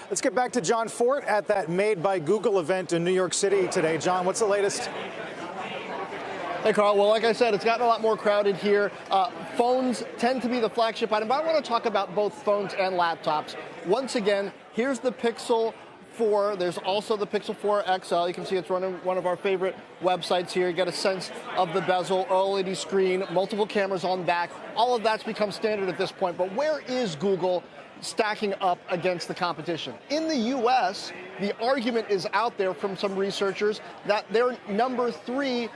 Let's get back to John Fortt at that Made by Google event in New York City today. John, what's the latest? Hey, Carl. Well, like I said, it's gotten a lot more crowded here. Phones tend to be the flagship item, but I want to talk about both phones and laptops. Once again, here's the Pixel 4. There's also the Pixel 4 XL. You can see it's running one of our favorite websites here. You get a sense of the bezel, OLED screen, multiple cameras on back. All of that's become standard at this point. But where is Google stacking up against the competition? In the U.S., the argument is out there from some researchers that they're number 3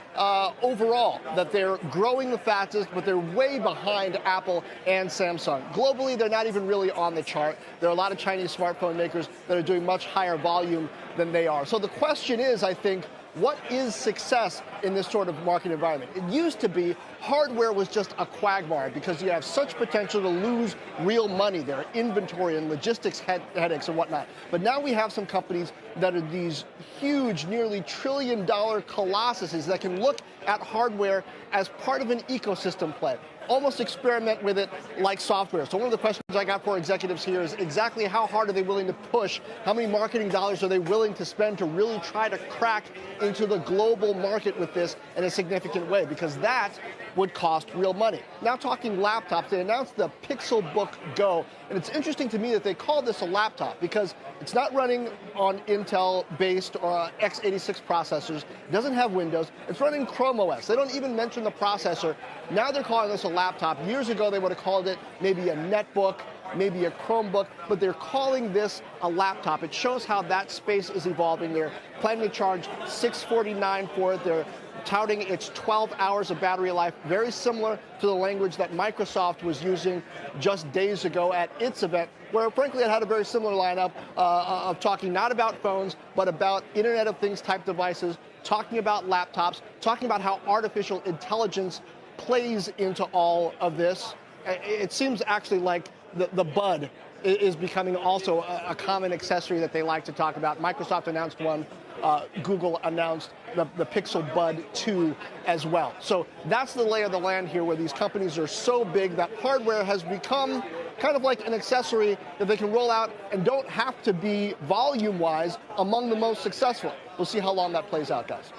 overall, that they're growing the fastest, but they're way behind Apple and Samsung. Globally, they're not even really on the chart. There are a lot of Chinese smartphone makers that are doing much higher volume than they are. So the question is, I think, what is success in this sort of market environment? It used to be hardware was just a quagmire because you have such potential to lose real money. There are inventory and logistics headaches and whatnot. But now we have some companies that are these huge, nearly trillion-dollar colossuses that can look at hardware as part of an ecosystem play. Almost experiment with it like software. So one of the questions I got for executives here is exactly how hard are they willing to push? How many marketing dollars are they willing to spend to really try to crack into the global market with this in a significant way? Because that would cost real money. Now talking laptops, they announced the Pixelbook Go. And it's interesting to me that they call this a laptop because it's not running on Intel-based or x86 processors. It doesn't have Windows. It's running Chrome OS. They don't even mention the processor. Now they're calling this a laptop. Years ago, they would have called it maybe a netbook, maybe a Chromebook, but they're calling this a laptop. It shows how that space is evolving. They're planning to charge $649 for it. They're touting its 12 hours of battery life, very similar to the language that Microsoft was using just days ago at its event, where frankly it had a very similar lineup of talking not about phones, but about Internet of Things type devices, talking about laptops, talking about how artificial intelligence plays into all of this. It seems actually like the bud is becoming also a common accessory that they like to talk about. Microsoft announced one. Google announced the Pixel Bud 2 as well. So that's the lay of the land here, where these companies are so big that hardware has become kind of like an accessory that they can roll out and don't have to be volume-wise among the most successful. We'll see how long that plays out, guys.